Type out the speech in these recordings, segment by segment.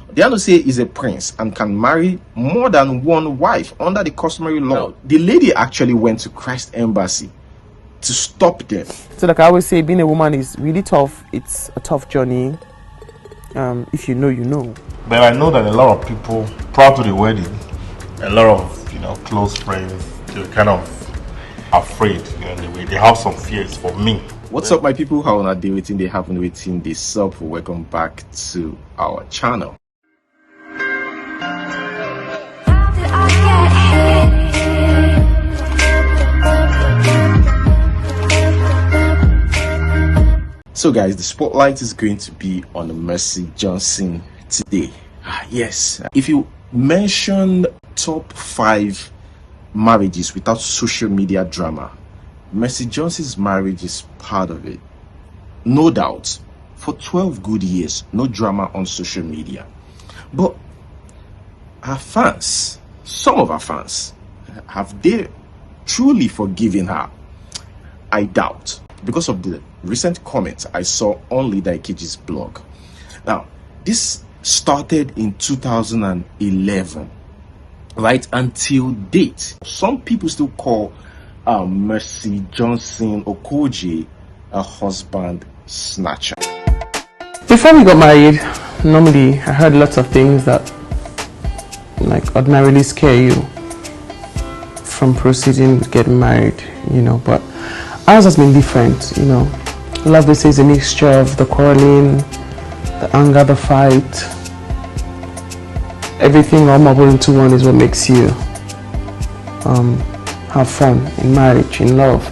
Odianose is a prince and can marry more than one wife under the customary law. The lady actually went to Christ Embassy to stop them. So like I always say, being a woman is really tough. It's a tough journey. If you know, you know. But I know that a lot of people prior to the wedding, a lot of close friends, they're kind of afraid. They have some fears for me. What's up, my people? How are they waiting? They haven't waiting. This up. Welcome back to our channel. So guys, the spotlight is going to be on Mercy Johnson today. Yes, if you mentioned top 5 marriages without social media drama, Mercy Johnson's marriage is part of it. No doubt, for 12 good years, no drama on social media. But our fans, some of our fans, have they truly forgiven her? I doubt, because of the recent comments I saw on Leader Ikeji's blog. Now, this started in 2011, right until date. Some people still call Mercy Johnson Okoje a husband snatcher. Before we got married, normally I heard lots of things that like ordinarily scare you from proceeding with getting married, but ours has been different, Love, they say, is a mixture of the quarreling, the anger, the fight. Everything all marbled into one is what makes you have fun in marriage, in love,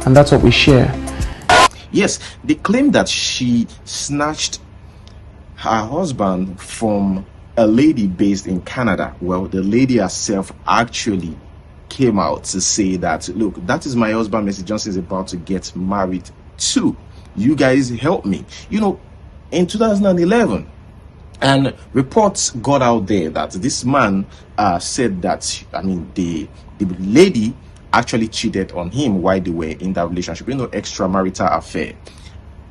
and that's what we share. Yes, they claim that she snatched her husband from a lady based in Canada. Well, the lady herself actually came out to say that, look, that is my husband, Mercy Johnson is about to get married to. You guys help me. In 2011, and reports got out there that this man said that, the lady actually cheated on him while they were in that relationship, extramarital affair.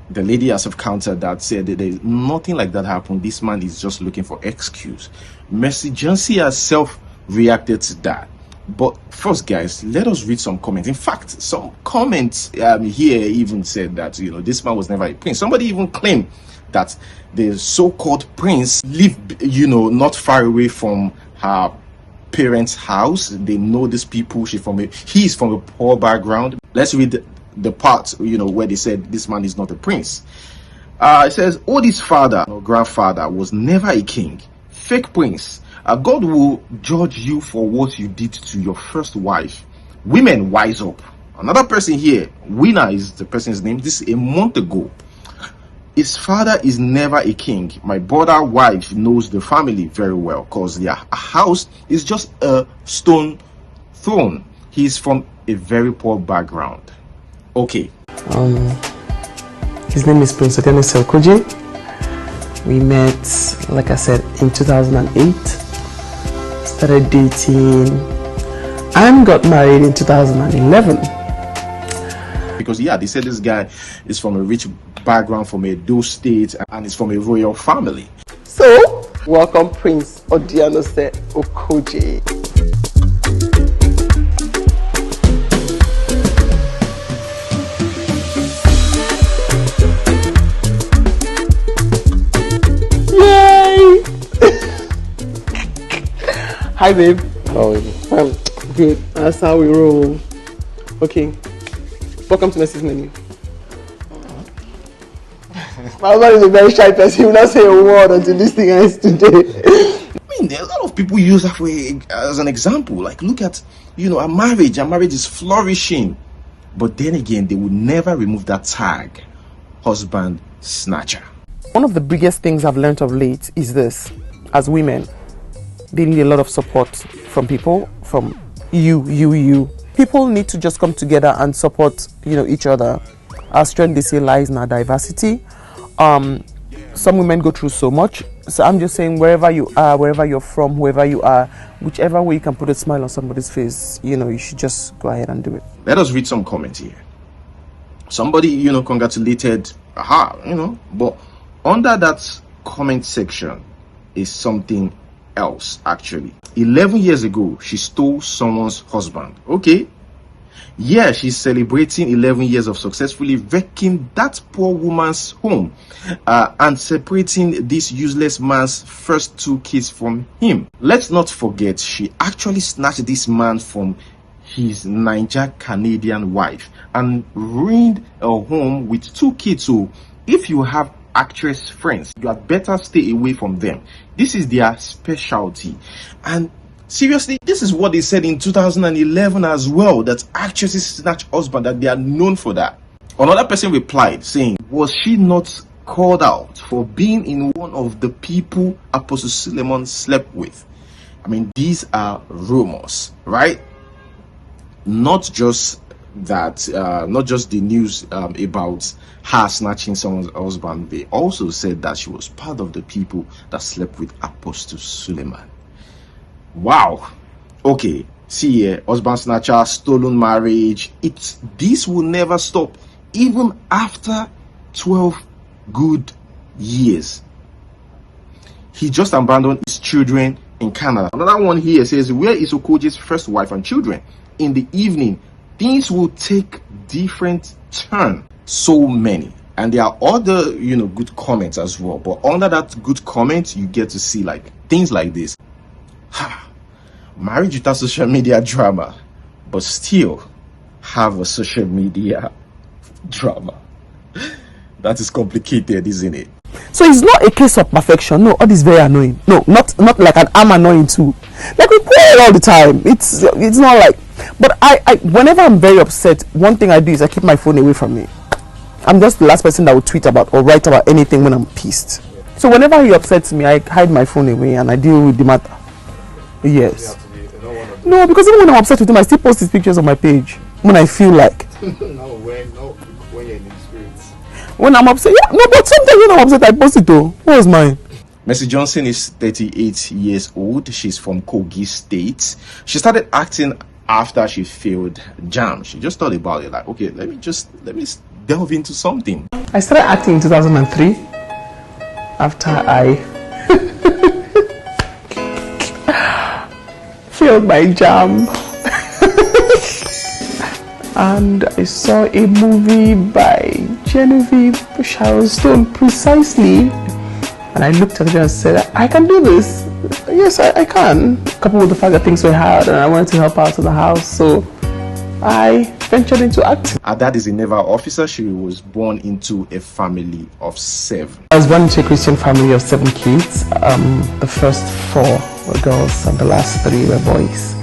The lady herself countered that, said that there's nothing like that happened. This man is just looking for excuse. Mercy Johnson herself reacted to that. But first, guys, let us read some comments. In fact, some comments here even said that this man was never a prince. Somebody even claimed that the so-called prince lived not far away from her parents' house. They know these people. He's from a poor background. Let's read the part where they said this man is not a prince. It says, Odie's father or grandfather was never a king. Fake prince. God will judge you for what you did to your first wife. Women, wise up. Another person here, Winner is the person's name. This is a month ago. His father is never a king. My brother wife knows the family very well because their house is just a stone throne. He's from a very poor background. Okay. His name is Prince Okoje. We met, like I said, in 2008. Started dating and got married in 2011. Because they said this guy is from a rich background, from Edo State, and is from a royal family. So, welcome Prince Odianose Okoje. Hi babe. How are you? Good. That's how we roll. Okay. Welcome to Mercy's menu. My husband is a very shy person. He will not say a word until this thing ends today. There are a lot of people use that as an example. Like, look at, a marriage. A marriage is flourishing. But then again, they will never remove that tag, husband snatcher. One of the biggest things I've learned of late is this. As women, they need a lot of support from people, from you. People need to just come together and support, each other. Our strength, they say, lies in our diversity. Some women go through so much. So I'm just saying, wherever you are, wherever you're from, whoever you are, whichever way you can put a smile on somebody's face, you should just go ahead and do it. Let us read some comments here. Somebody, congratulated her, but under that comment section, is something else, actually. 11 years ago, she stole someone's husband. Okay. Yeah, she's celebrating 11 years of successfully wrecking that poor woman's home and separating this useless man's first 2 kids from him. Let's not forget, she actually snatched this man from his Nigerian wife and ruined a home with 2 kids. So if you have actress friends, you had better stay away from them. This is their specialty. And seriously, this is what they said in 2011 as well, that actresses snatch husband, that they are known for that. Another person replied saying, was she not called out for being in one of the people Apostle Suleman slept with? I mean, these are rumors, right? Not just that, not just the news about her snatching someone's husband. They also said that she was part of the people that slept with Apostle Suleman. Wow. Okay, see here, husband snatcher, stolen marriage. This will never stop, even after 12 good years. He just abandoned his children in Canada. Another one here says, where is Okoje's first wife and children? In the evening, things will take different turn. So many. And there are other, good comments as well. But under that good comment, you get to see like things like this. Marriage without social media drama, but still have a social media drama. That is complicated, isn't it? So it's not a case of perfection. No, all this very annoying. No, not like an I'm annoying too. Like we quarrel all the time. It's not like. But I whenever I'm very upset, one thing I do is I keep my phone away from me. I'm just the last person that will tweet about or write about anything when I'm pissed. So whenever he upsets me, I hide my phone away and I deal with the matter. Yes. No, because even when I'm upset with him, I still post his pictures on my page when I feel like. When you're in the spirits. When I'm upset, yeah. No, but sometimes when I'm upset, I post it though. What was mine? Mercy Johnson is 38 years old. She's from Kogi State. She started acting after she failed JAM. She just thought about it like, okay, let me delve into something. I started acting in 2003 after I failed my JAM. And I saw a movie by Genevieve Sharon Stone precisely. And I looked at her and said, I can do this. Yes, I can. Coupled with the fact that things were hard and I wanted to help out in the house. So I ventured into acting. Her dad is a naval officer. She was born into a family of 7. I was born into a Christian family of 7 kids. The first 4 were girls and the last 3 were boys.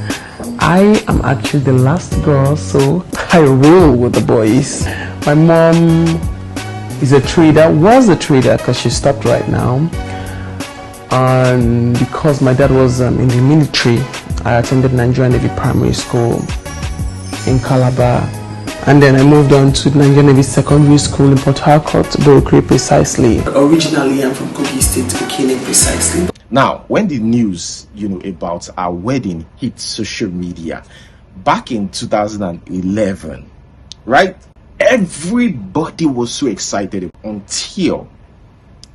I am actually the last girl, so I roll with the boys. My mom is a trader, was a trader because she stopped right now. And because my dad was in the military, I attended Nigerian Navy Primary School in Calabar. And then I moved on to Nigerian Navy Secondary School in Port Harcourt, Borokre precisely. Originally, I'm from Kogi State, Bikini precisely. Now, when the news, about our wedding hit social media back in 2011, right? Everybody was so excited until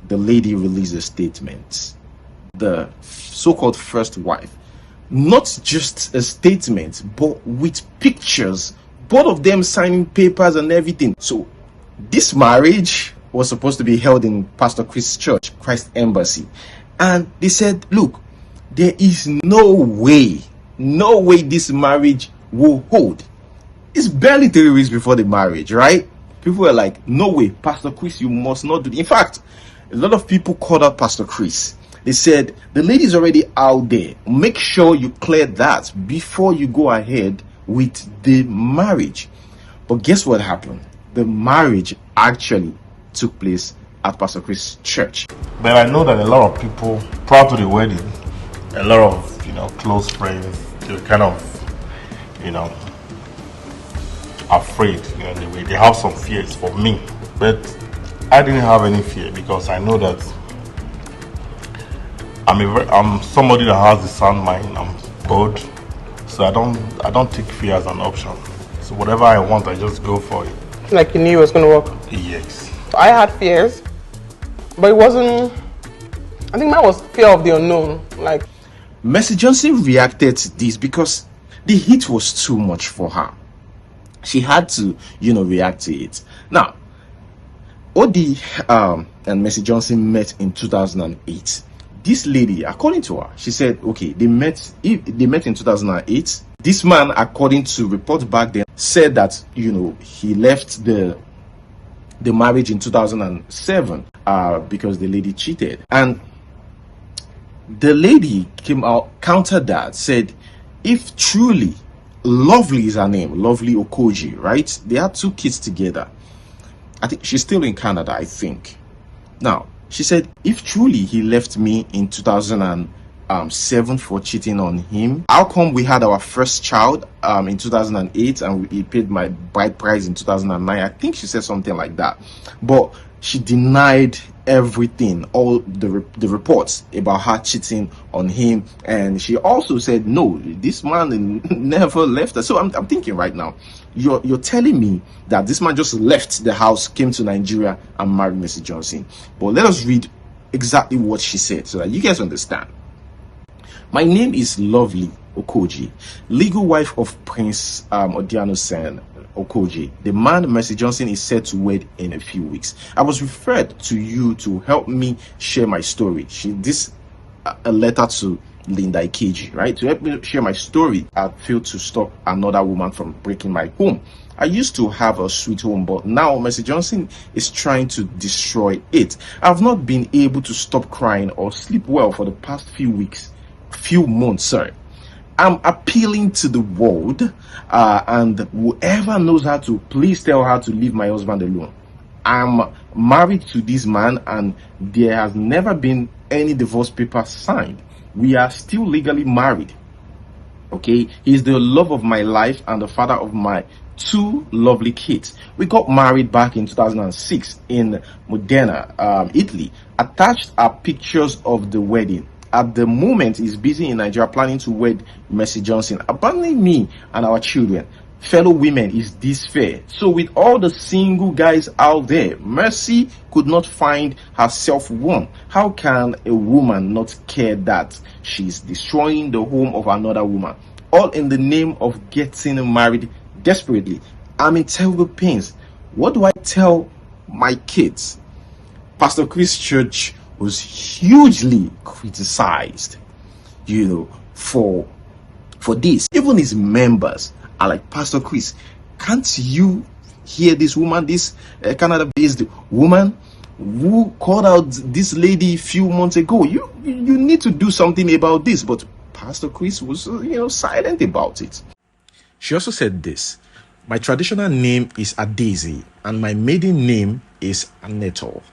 the lady released a statement. The so-called first wife. Not just a statement, but with pictures. Both of them signing papers and everything. So, this marriage was supposed to be held in Pastor Chris' church, Christ Embassy. And they said, look, there is no way this marriage will hold. It's barely 3 weeks before the marriage, right? People were like, no way, Pastor Chris, you must not do it. In fact, a lot of people called out Pastor Chris. They said, the lady's already out there. Make sure you clear that before you go ahead with the marriage. But guess what happened? The marriage actually took place at Pastor Chris' church. But I know that a lot of people prior to the wedding, a lot of close friends, they were kind of afraid. They have some fears for me, but I didn't have any fear because I know that I'm somebody that has a sound mind. I'm bold, so I don't take fear as an option. So whatever I want, I just go for it. Like you knew it was going to work? Yes. I had fears, but it wasn't I think mine was fear of the unknown. Like, Mercy Johnson reacted to this because the heat was too much for her. She had to, react to it. Now, Odi and Mercy Johnson met in 2008. This lady, according to her, she said, okay, they met in 2008. This man, according to reports back then, said that, he left the marriage in 2007 because the lady cheated. And the lady came out, countered that, said, if truly, Lovely is her name, Lovely Okoji, right? They had 2 kids together. I think she's still in Canada, I think. Now, she said, if truly he left me in 2007 for cheating on him, how come we had our first child in 2008 and he paid my bride price in 2009? I think she said something like that. But she denied everything, all the reports about her cheating on him. And she also said, no, this man never left her. So I'm thinking right now, you're telling me that this man just left the house, came to Nigeria and married Mercy Johnson. But let us read exactly what she said so that you guys understand. My name is Lovely Okoji, legal wife of Prince Odiano Sen Okoji, the man Mercy Johnson is set to wed in a few weeks. I was referred to you to help me share my story. A letter to Linda Ikeji, right? To help me share my story. I failed to stop another woman from breaking my home. I used to have a sweet home, but now Mercy Johnson is trying to destroy it. I've not been able to stop crying or sleep well for the past few months. I'm appealing to the world, and whoever knows how to, please tell her to leave my husband alone. I'm married to this man, and there has never been any divorce paper signed. We are still legally married. Okay, he's the love of my life and the father of my 2 lovely kids. We got married back in 2006 in Modena, Italy. Attached are pictures of the wedding. At the moment, he's busy in Nigeria planning to wed Mercy Johnson, abandoning me and our children. Fellow women, is this fair? So with all the single guys out there, Mercy could not find herself one. How can a woman not care that she's destroying the home of another woman, all in the name of getting married desperately? I'm in terrible pains. What do I tell my kids? Pastor Chris Church was hugely criticized, for this. Even his members are like, Pastor Chris, can't you hear this woman, this Canada-based woman who called out this lady a few months ago? You need to do something about this. But Pastor Chris was, silent about it. She also said this: my traditional name is Adesi and my maiden name is Aneto.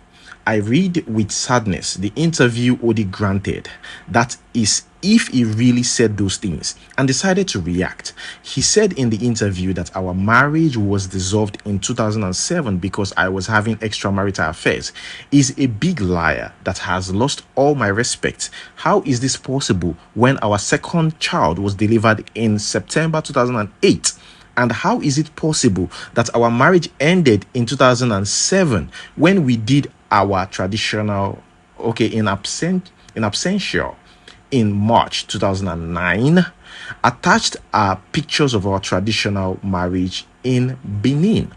I read with sadness the interview Odi granted. That is, if he really said those things, and decided to react. He said in the interview that our marriage was dissolved in 2007 because I was having extramarital affairs. Is a big liar that has lost all my respect. How is this possible when our second child was delivered in September 2008? And how is it possible that our marriage ended in 2007 when we did our traditional, in absentia in March 2009? Attached are pictures of our traditional marriage in Benin.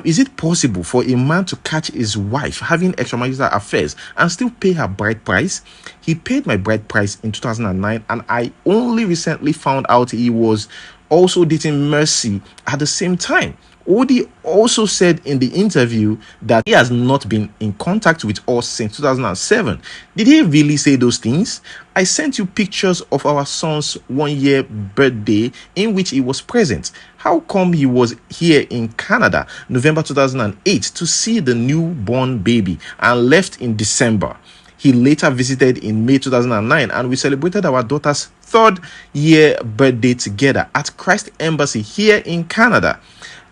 Is it possible for a man to catch his wife having extramarital affairs and still pay her bride price? He paid my bride price in 2009, and I only recently found out he was also dating Mercy at the same time. Odi also said in the interview that he has not been in contact with us since 2007. Did he really say those things? I sent you pictures of our son's 1-year birthday in which he was present. How come he was here in Canada November 2008 to see the newborn baby and left in December? He later visited in May 2009, and we celebrated our daughter's 3rd-year birthday together at Christ Embassy here in Canada.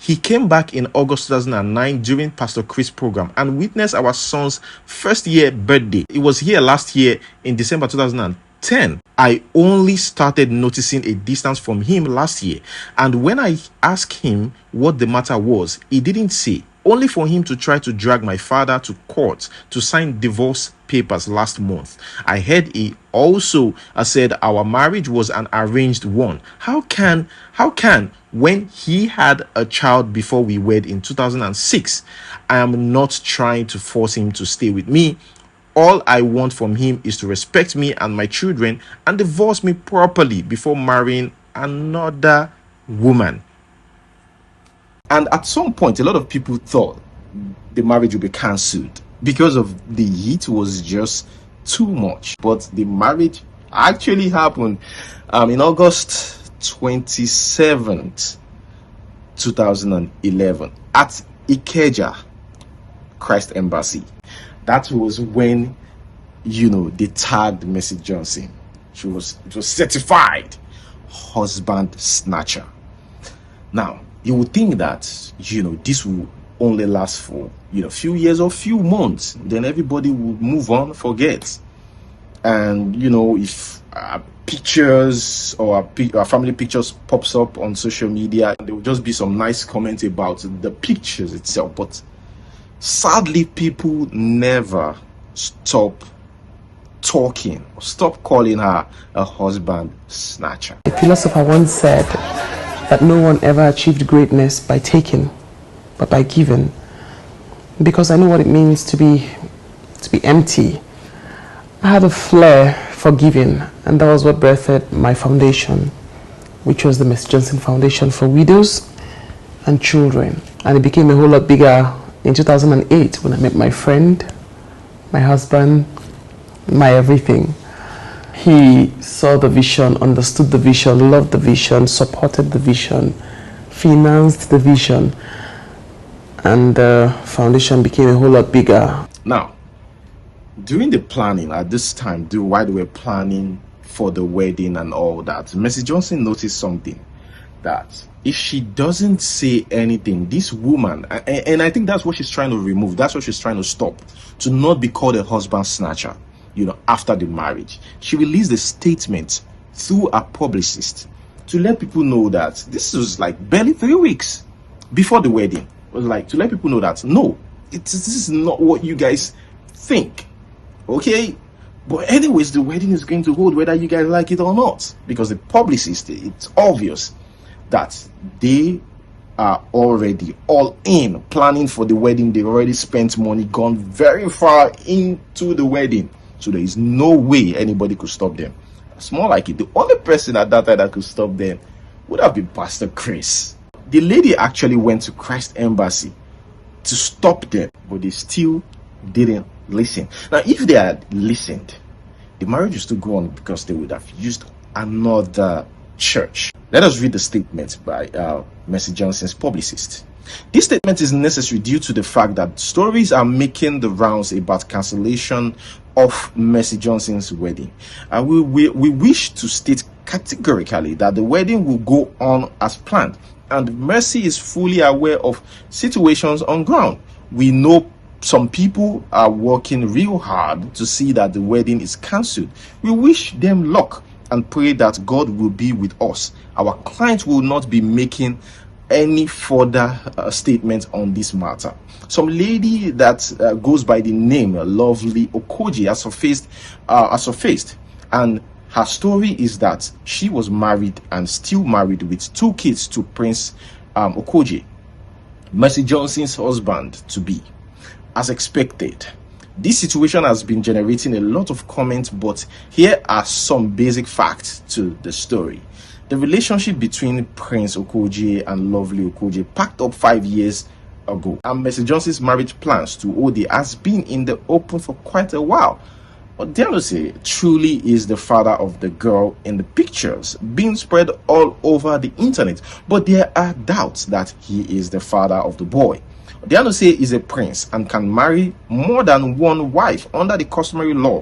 He came back in August 2009 during Pastor Chris' program and witnessed our son's 1st-year birthday. He was here last year in December 2010. I only started noticing a distance from him last year, and when I asked him what the matter was, he didn't say. only for him to try to drag my father to court to sign divorce papers last month. I heard he also said our marriage was an arranged one. How can when he had a child before we wed in 2006? I am not trying to force him to stay with me. All I want from him is to respect me and my children and divorce me properly before marrying another woman. And at some point, a lot of people thought the marriage would be cancelled because of the heat was just too much. But the marriage actually happened in August 27th, 2011 at Ikeja Christ Embassy. That was when, they tagged Mercy Johnson. It was certified husband snatcher. Now, you would think that, this will only last for, few years or few months. Then everybody would move on, forget. And, if pictures or family pictures pops up on social media, there will just be some nice comments about the pictures itself. But sadly, people never stop talking or stop calling her a husband snatcher. A philosopher once said that no one ever achieved greatness by taking, but by giving. Because I know what it means to be empty. I had a flair for giving, and that was what birthed my foundation, which was the Miss Johnson Foundation for Widows and Children. And it became a whole lot bigger in 2008 when I met my friend, my husband, my everything. He saw the vision, understood the vision, loved the vision, supported the vision, financed the vision, and the foundation became a whole lot bigger. Now, during the planning at this time, while they were planning for the wedding and all that, Mercy Johnson noticed something, that if she doesn't say anything, this woman, and I think that's what she's trying to remove, that's what she's trying to stop, to not be called a husband snatcher, after the marriage. She released a statement through a publicist to let people know that this was like barely 3 weeks before the wedding. It was like to let people know that no, this is not what you guys think. Okay? But anyways, the wedding is going to hold whether you guys like it or not. Because the publicist, it's obvious that they are already all in planning for the wedding. They've already spent money, gone very far into the wedding. So there is no way anybody could stop them. It's more like it. The only person at that time that could stop them would have been Pastor Chris. The lady actually went to Christ Embassy to stop them, but they still didn't listen. Now, if they had listened, the marriage would still go on because they would have used another church. Let us read the statement by Mercy Johnson's publicist. This statement is necessary due to the fact that stories are making the rounds about cancellation of Mercy Johnson's wedding. And we wish to state categorically that the wedding will go on as planned, and Mercy is fully aware of situations on ground. We know some people are working real hard to see that the wedding is cancelled. We wish them luck and pray that God will be with us. Our client will not be making any further statement on this matter. Some lady that goes by the name Lovely Okoji has surfaced, and her story is that she was married and still married with 2 kids to Prince Okoji, Mercy Johnson's husband to be. As expected, this situation has been generating a lot of comments, but here are some basic facts to the story. The relationship between Prince Okoji and Lovely Okoji packed up 5 years ago, and Mercy Johnson's marriage plans to Ode has been in the open for quite a while. But Dialose truly is the father of the girl in the pictures being spread all over the internet, but there are doubts that he is the father of the boy. Dialose is a prince and can marry more than one wife under the customary law.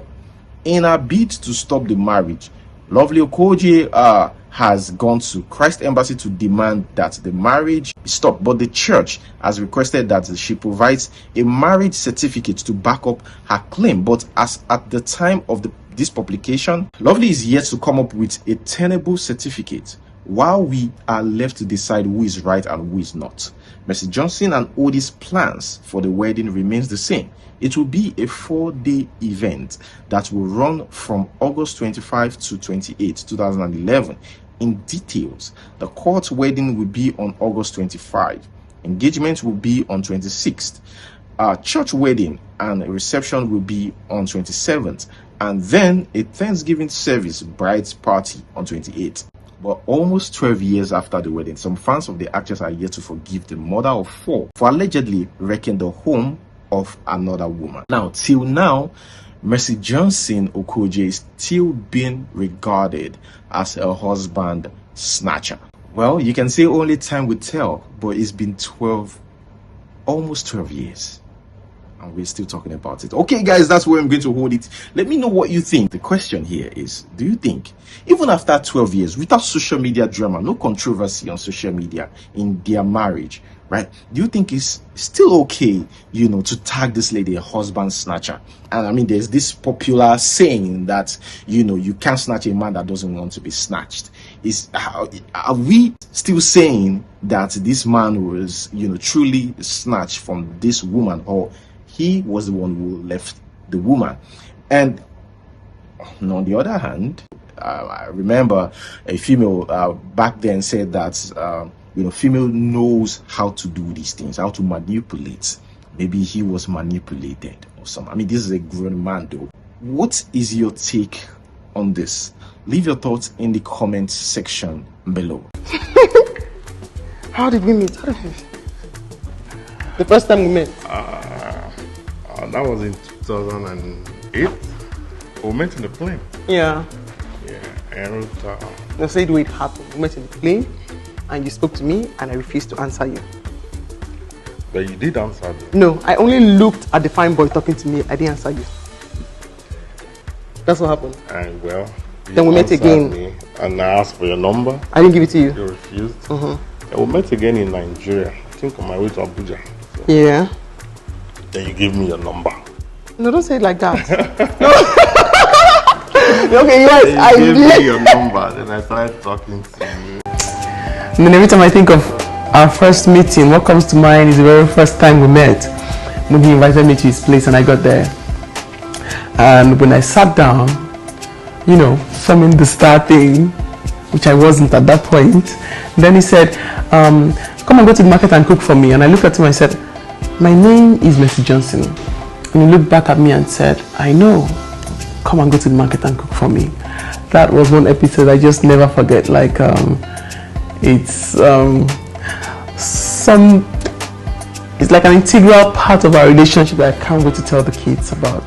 In a bid to stop the marriage, Lovely Okoji has gone to Christ Embassy to demand that the marriage be stopped, but the church has requested that she provides a marriage certificate to back up her claim. But as at the time of this publication, Lovely is yet to come up with a tenable certificate, while we are left to decide who is right and who is not. Mercy Johnson and Odie's plans for the wedding remains the same. It will be a 4-day event that will run from August 25 to 28, 2011. In details, the court wedding will be on August 25. Engagement will be on 26th. Church wedding and reception will be on 27th. And then a Thanksgiving service bride's party on 28th. But almost 12 years after the wedding, some fans of the actress are yet to forgive the mother of 4 for allegedly wrecking the home of another woman. Now, till now, Mercy Johnson Okoje is still being regarded as a husband snatcher. Well, you can say only time will tell, but it's been almost 12 years. And we're still talking about it. Okay, guys, that's where I'm going to hold it. Let me know what you think. The question here is, do you think, even after 12 years, without social media drama, no controversy on social media in their marriage, right? Do you think it's still okay, to tag this lady a husband snatcher? And I mean, there's this popular saying that, you can't snatch a man that doesn't want to be snatched. Are we still saying that this man was, truly snatched from this woman, or he was the one who left the woman? And on the other hand, I remember a female back then said that female knows how to do these things, how to manipulate. Maybe he was manipulated or something. I mean, this is a grown man though. What is your take on this? Leave your thoughts in the comment section below. How did we meet? The first time we met? That was in 2008. We met in the plane. Yeah. And I said the way it happened. We met in the plane and you spoke to me and I refused to answer you. But you did answer me. No, I only looked at the fine boy talking to me. I didn't answer you. That's what happened. And well, then we met again. Me and I asked for your number. I didn't give it to you. You refused. And we met again in Nigeria. I think on my way to Abuja. So. Yeah. Then you gave me your number. No, don't say it like that. Okay, yes, I gave me your number. Then I started talking to you. And then every time I think of our first meeting, what comes to mind is the very first time we met. When he invited me to his place and I got there. And when I sat down, forming the star thing, which I wasn't at that point, then he said, come and go to the market and cook for me. And I looked at him and I said, my name is Mercy Johnson. And he looked back at me and said, I know, come and go to the market and cook for me. That was one episode I just never forget. It's like an integral part of our relationship that I can't wait to tell the kids about.